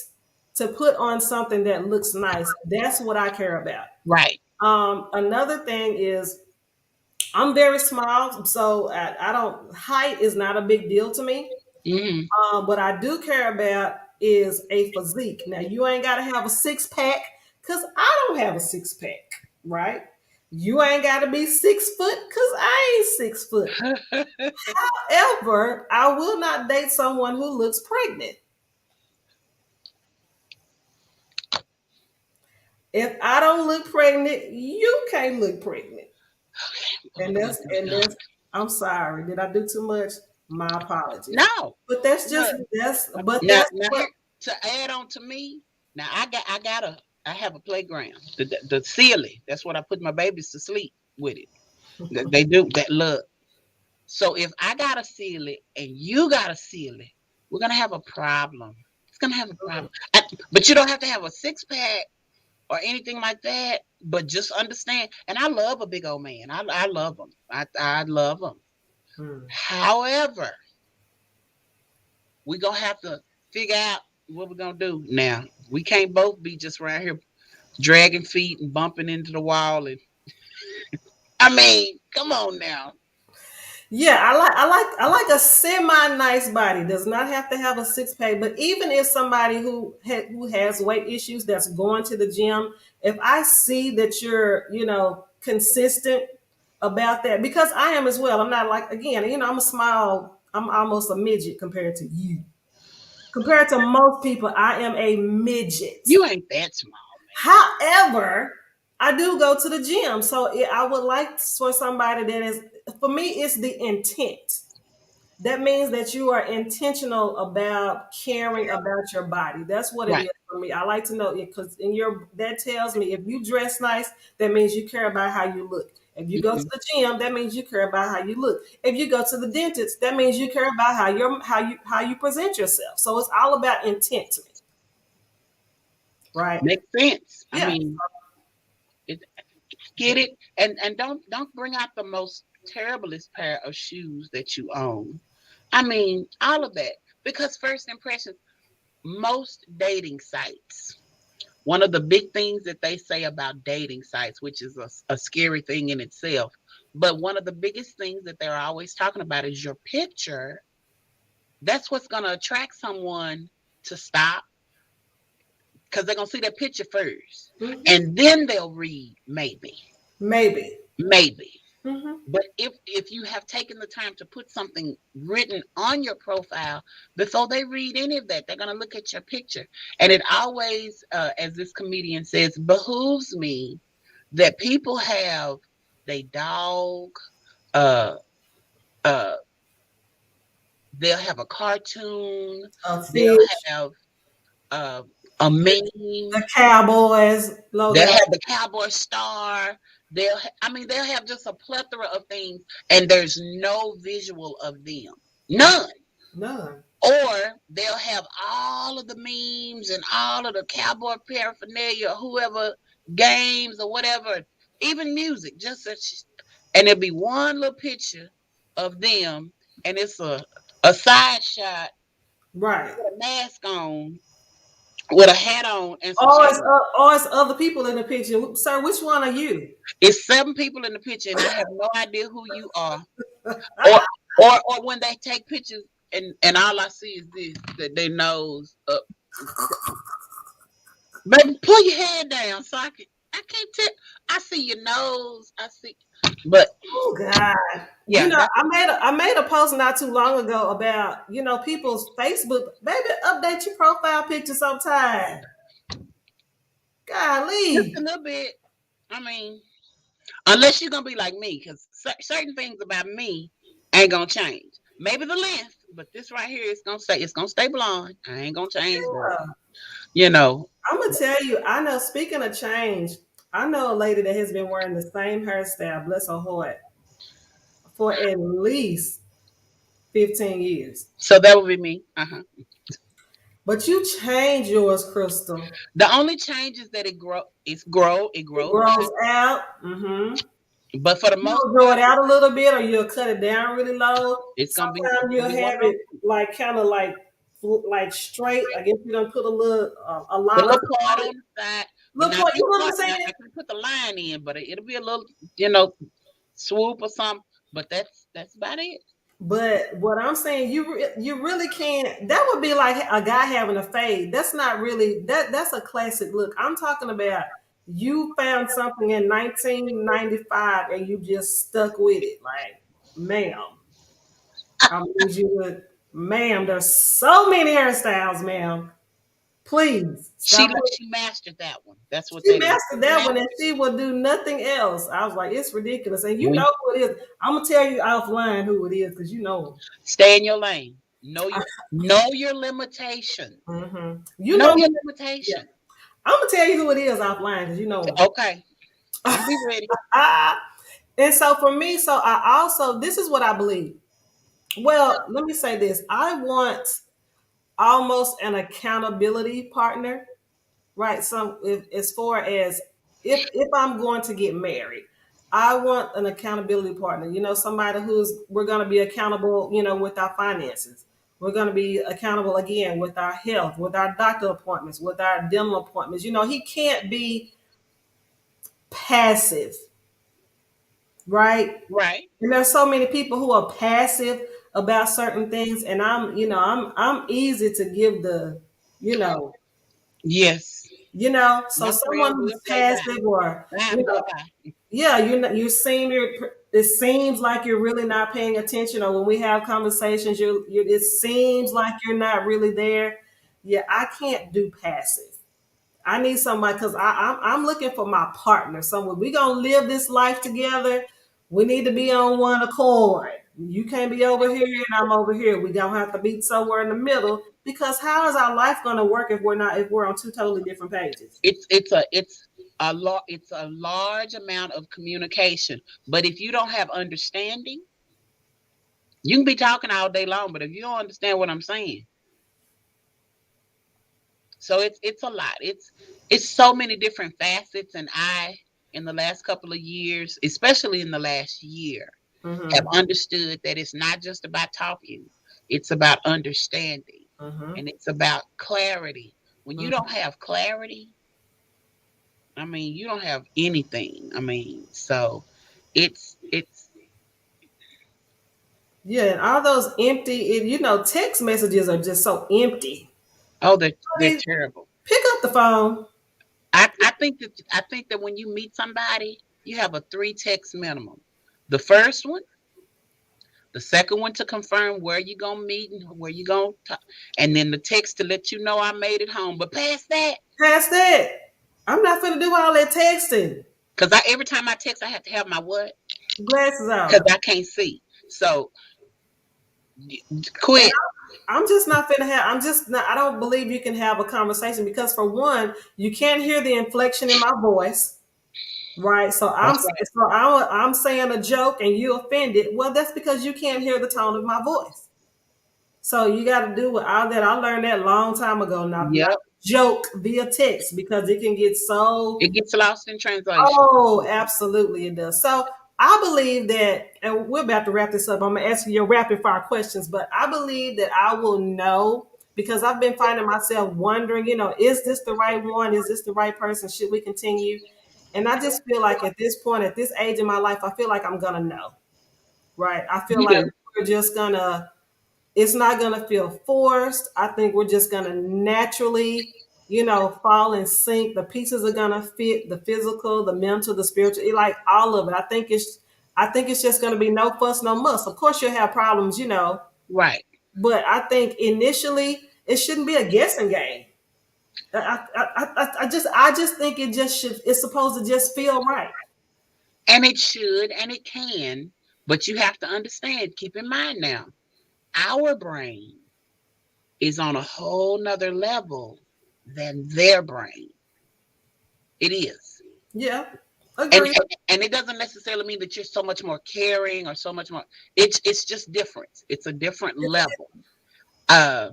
A: to put on something that looks nice, that's what I care about.
B: right.
A: Another thing is I'm very small, so I don't, height is not a big deal to me.
B: Hmm.
A: What I do care about is a physique. Now, you ain't got to have a six pack because I don't have a six pack, right? You ain't got to be 6 foot because I ain't 6 foot. However, I will not date someone who looks pregnant. If I don't look pregnant, you can't look pregnant. And that's I'm sorry. Did I do too much? My apologies.
B: No.
A: But that's
B: No.
A: just
B: Now, now
A: what
B: here, to add on to me. Now I have a playground. The silly. That's what I put my babies to sleep with it. They do that. Look. So if I got a silly and you got a silly, we're gonna have a problem. It's gonna have a problem. But you don't have to have a six pack or anything like that. But just understand. And I love a big old man. I love him. I love him.
A: Hmm.
B: However, we gonna have to figure out what we're gonna do now. We can't both be just around here dragging feet and bumping into the wall. And I mean, come on now.
A: Yeah, I like a semi nice body. Does not have to have a six pack, but even if somebody who has weight issues that's going to the gym, if I see that you're consistent about that, because I am as well. I'm not like, again, I'm a small. I'm almost a midget compared to you. Compared to most people, I am a midget.
B: You ain't that small,
A: However, I do go to the gym, so I would like for somebody that is, for me, it's the intent. That means that you are intentional about caring about your body. That's what it
B: man.
A: is for me. I like to know it because that tells me if you dress nice, that means you care about how you look. If you go to
B: Right.
A: the gym, that means you care about how you look. If you go to the dentist, that means you care about how you present yourself. So it's all about intent to me, right?
B: Makes sense. I
A: Yeah.
B: mean, it, get it, and don't bring out the most terriblest pair of shoes that you own. I mean, all of that because first impressions. Most dating sites. One of the big things that they say about dating sites, which is a scary thing in itself, but one of the biggest things that they're always talking about is your picture. That's what's going to attract someone to stop because they're going to see that picture first.
A: Mhm.
B: And then they'll read maybe.
A: Maybe.
B: Maybe.
A: Mm-hmm.
B: But if you have taken the time to put something written on your profile before they read any of that, they're gonna look at your picture. And it always, as this comedian says, behooves me that people have they dog, uh, uh, they'll have a cartoon,
A: A
B: they'll
A: fish,
B: have uh, a
A: the
B: meme,
A: Cowboys
B: they'll
A: logo.
B: have the cowboy star. I mean, they'll have just a plethora of things, and there's no visual of them, none.
A: None.
B: Or they'll have all of the memes and all of the cowboy paraphernalia, whoever games or whatever, even music, just such, and there'll be one little picture of them, and it's a side shot
A: Right.
B: with a mask on, with a hat on, and some
A: Or
B: shades.
A: it's, or it's other people in the picture. Sir, which one are you?
B: It's 7 people in the picture, and I have no idea who you are. Or or when they take pictures, and all I see is this, that their nose up. Baby, pull your head down so I can't tell. I see your nose. I see, but
A: Oh God.
B: yeah, that's
A: I made a post not too long ago about, people's Facebook. Baby, update your profile picture sometime.
B: just
A: Golly.
B: a little bit. I mean, unless you're gonna be like me, because certain things about me ain't gonna change. Maybe the length, but this right here is gonna stay. It's gonna stay blonde. I ain't gonna change that. You know,
A: I'm gonna tell you, I know, speaking of change, I know a lady that has been wearing the same hairstyle, bless her heart, for at least 15 years.
B: so that would be me. Uh-huh.
A: But you change yours, Crystal.
B: The only change is that it
A: It
B: grows
A: grows
B: out.
A: out. Mm-hmm.
B: But for the most
A: You'll grow
B: part,
A: it out a little bit, or you'll cut it down really low.
B: it's gonna be
A: Sometimes
B: it's gonna
A: you'll
B: be one
A: have
B: of those.
A: it like kind of like straight. I guess you don't put a
B: The
A: lot of
B: little
A: stuff
B: part
A: on it.
B: on the side. But
A: Look,
B: now
A: you
B: this
A: know what
B: part,
A: I'm
B: now
A: saying?
B: I can put the line in, but it'll be a little, you know, swoop or something. But that's about it.
A: But what I'm saying, you really can't. That would be like a guy having a fade. That's not really That's a classic look. I'm talking about you found something in 1995 and you just stuck with it. Like, ma'am, I need you to, ma'am. There's so many hairstyles, ma'am. Please
B: She
A: stop.
B: she mastered that one. That's what
A: She
B: that is.
A: mastered that one and she will do nothing else. I was like, it's ridiculous. And you
B: When
A: know who it is. I'm gonna tell you offline who it is because you know
B: stay in your lane. Know your limitations.
A: him. You
B: Know
A: know,
B: your
A: yeah.
B: limitations.
A: I'm gonna tell you who it is offline because you know
B: Okay, I'm be ready.
A: him. And so for me, so I also, this is what I believe. Well, let me say this. I want almost an accountability partner, right? So as far as if I'm going to get married, I want an accountability partner. Somebody who's we're going to be accountable. With our finances. We're going to be accountable again with our health, with our doctor appointments, with our dental appointments. He can't be passive, right?
B: Right.
A: And there's so many people who are passive about certain things, and I'm easy to give the, you know,
B: Yes.
A: so
B: My
A: someone
B: friend will
A: who's
B: say bye.
A: passive or,
B: Bye, bye, bye.
A: yeah, it seems like you're really not paying attention, or when we have conversations, it seems like you're not really there. Yeah, I can't do passive. I need somebody because I'm looking for my partner. Someone we gonna live this life together. We need to be on one accord. You can't be over here and I'm over here. We gonna have to be somewhere in the middle because how is our life gonna work if we're on two totally different pages?
B: It's a large amount of communication. But if you don't have understanding, you can be talking all day long, but if you don't understand what I'm saying, so it's a lot. It's so many different facets, and I, in the last couple of years, especially in the last year, have
A: Mm-hmm.
B: understood that it's not just about talking, it's about understanding,
A: Mm-hmm.
B: and it's about clarity. When you
A: Mm-hmm.
B: don't have clarity, I mean, you don't have anything. I mean, so it's
A: Yeah, and all those empty, text messages are just so empty.
B: oh, they're
A: I mean,
B: terrible.
A: pick up the phone.
B: I think that when you meet somebody, you have a 3 text minimum. The first one, the second one to confirm where you gonna meet and where you gonna talk, and then the text to let you know I made it home. But past that,
A: Past that, I'm not finna do all that texting.
B: because I every time I text, I have to have my what?
A: Glasses
B: Because
A: on.
B: I can't see. So
A: And
B: quit.
A: I'm just not finna have. I'm just not. I don't believe you can have a conversation because, for one, you can't hear the inflection in my voice, right? So
B: That's right.
A: I'm saying a joke and you offended. Well, that's because you can't hear the tone of my voice. So you got to do with all that. I learned that long time ago. Not
B: Yep.
A: joke via text because it can get so.
B: It gets lost in translation.
A: Oh, absolutely, it does. So I believe that, and we're about to wrap this up. I'm gonna ask you your rapid fire questions, but I believe that I will know because I've been finding myself wondering, is this the right one? Is this the right person? Should we continue? And I just feel like at this point, at this age in my life, I feel like I'm gonna know, right? I feel
B: You
A: like
B: do.
A: we're just gonna it's not going to feel forced. I think we're just going to naturally, fall in sync. The pieces are going to fit the physical, the mental, the spiritual, like all of it. I think it's just going to be no fuss, no muss. Of course you'll have problems,
B: Right.
A: but I think initially it shouldn't be a guessing game. I just think it's supposed to just feel right.
B: And it should and it can, but you have to understand, keep in mind now, our brain is on a whole nother level than their brain. It is.
A: Yeah.
B: And
A: Agree.
B: and it doesn't necessarily mean that you're so much more caring or so much more. It's just different. It's a different level. Uh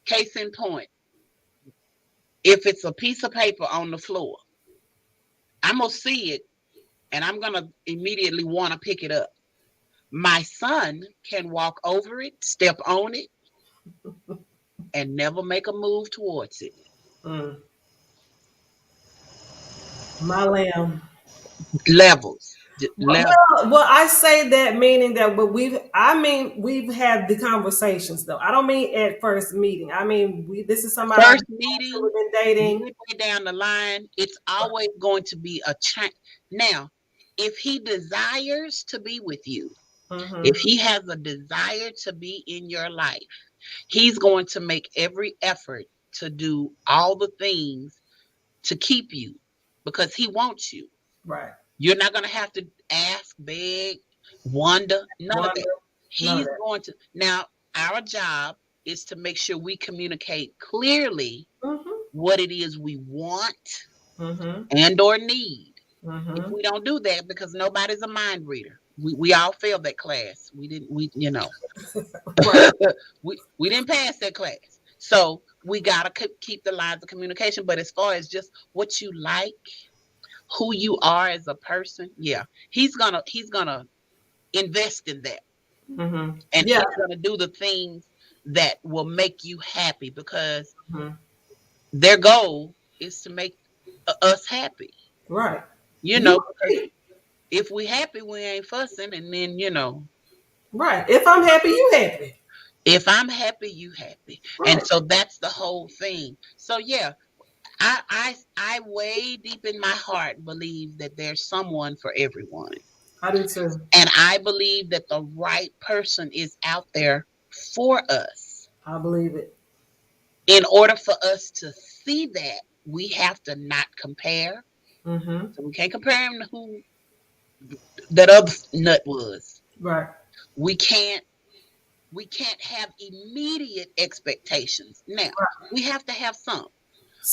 B: Case in point, if it's a piece of paper on the floor, I'm gonna see it and I'm gonna immediately want to pick it up. My son can walk over it, step on it, and never make a move towards it.
A: Mm, my lamb.
B: Levels.
A: Well,
B: Level.
A: well, I say that meaning that, but we've had the conversations though. I don't mean at first meeting. I mean, this is somebody I've
B: First
A: been talking to,
B: meeting,
A: we've been dating.
B: midway down the line, it's always going to be a change. Now, if he desires to be with you, if
A: Mm-hmm.
B: he has a desire to be in your life, he's going to make every effort to do all the things to keep you because he wants you.
A: Right.
B: You're not going to have to ask, beg, wonder, none of that.
A: Wonder. None of
B: He's
A: that.
B: going to. Now, our job is to make sure we communicate clearly
A: Mm-hmm.
B: what it is we want
A: Mm-hmm.
B: and or need. If
A: Mm-hmm.
B: we don't do that, because nobody's a mind reader. We all failed that class. We didn't
A: Right.
B: we didn't pass that class. So we gotta keep the lines of communication. But as far as just what you like, who you are as a person, yeah, he's gonna invest in that,
A: Mm-hmm.
B: and
A: Yeah.
B: he's gonna do the things that will make you happy because
A: Mm-hmm.
B: their goal is to make us happy.
A: Right. You
B: Because
A: agree.
B: if we happy, we ain't fussing, and then
A: Right. If I'm happy, you happy.
B: if I'm happy, you happy, and
A: Right.
B: so that's the whole thing. So yeah, I way deep in my heart believe that there's someone for everyone.
A: I do too.
B: And I believe that the right person is out there for us.
A: I believe it.
B: In order for us to see that, we have to not compare.
A: Mm-hmm.
B: So we can't compare him to who that other nut was.
A: Right.
B: We can't we can't have immediate expectations. Now, we have to have some.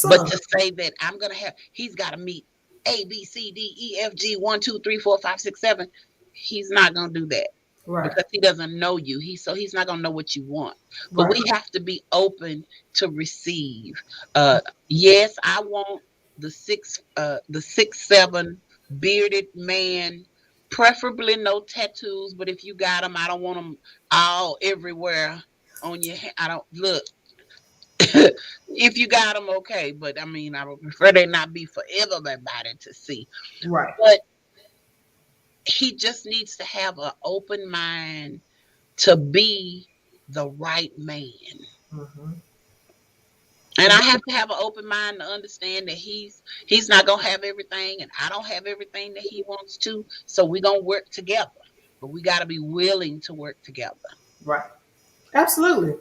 B: But
A: Some.
B: to say that he's got to meet A, B, C, D, E, F, G, 1, 2, 3, 4, 5, 6, 7. He's not gonna do that
A: Right.
B: because he doesn't know you. He's not gonna know what you want. But
A: Right.
B: we have to be open to receive. Uh, yes, I want the 6'7" bearded man, preferably no tattoos. But if you got them, I don't want them all everywhere on your hand. I don't look. If you got them, okay. But I mean, I would prefer they not be for everybody to see.
A: Right.
B: But he just needs to have an open mind to be the right man.
A: Mm-hmm.
B: And I have to have an open mind to understand that he's not gonna have everything, and I don't have everything that he wants to. So we're gonna work together. but we got to be willing to work together.
A: Right. Absolutely.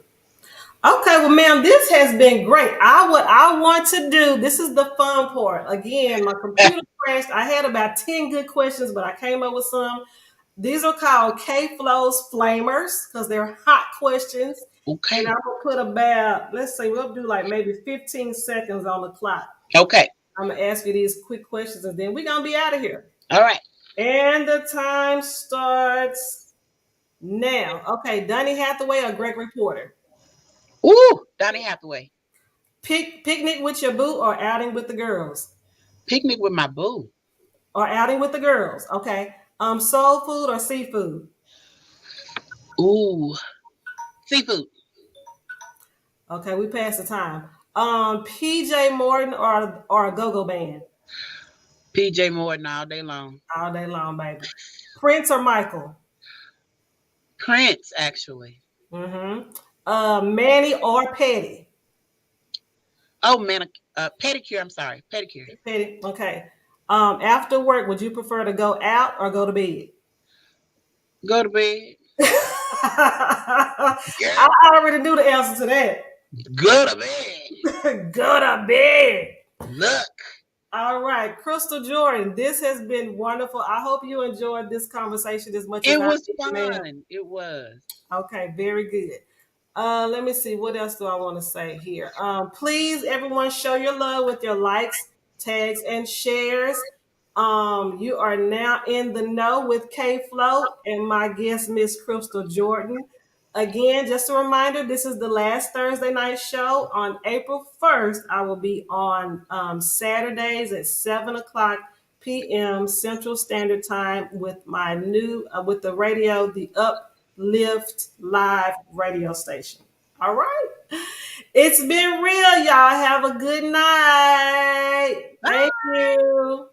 A: Okay, well, ma'am, this has been great. What I want to do, this is the fun part. Again, my computer crashed. I had about 10 good questions, but I came up with some. These are called KFLO's Flamers because they're hot questions. And
B: Okay.
A: I'm gonna put about, let's say we'll do like maybe 15 seconds on the clock.
B: Okay.
A: I'm gonna ask you these quick questions and then we're gonna be out of here.
B: All right.
A: And the time starts now. Okay, Donny Hathaway or Gregory Porter?
B: Ooh, Donny Hathaway.
A: Picnic with your boo or outing with the girls?
B: Picnic with my boo.
A: Or outing with the girls. Okay. Soul food or seafood?
B: Ooh, seafood.
A: Okay, we passed the time. PJ Morton or a go-go band?
B: PJ Morton all day long.
A: All day long, baby. Prince or Michael?
B: Prince, actually.
A: Mm-hmm. Manny or Petty?
B: Oh, man, pedicure. I'm sorry, pedicure.
A: Petty. Okay. After work, would you prefer to go out or go to bed?
B: Go to bed. Yeah.
A: I already knew the answer to that.
B: Go to bed.
A: Go to bed.
B: Look.
A: All right, Crystal Jordan, this has been wonderful. I hope you enjoyed this conversation as much as
B: It
A: I
B: was
A: did, ma'am.
B: fun. It was.
A: Okay, very good. Let me see. What else do I want to say here? Please, everyone, show your love with your likes, tags, and shares. You are now in the know with KFLO and my guest, Miss Crystal Jordan. Again, just a reminder, this is the last Thursday night show. On April 1st, I will be on Saturdays at 7 o'clock p.m. Central Standard Time with my with the radio, the Uplift Live radio station. All right. It's been real, y'all. Have a good night. Thank you.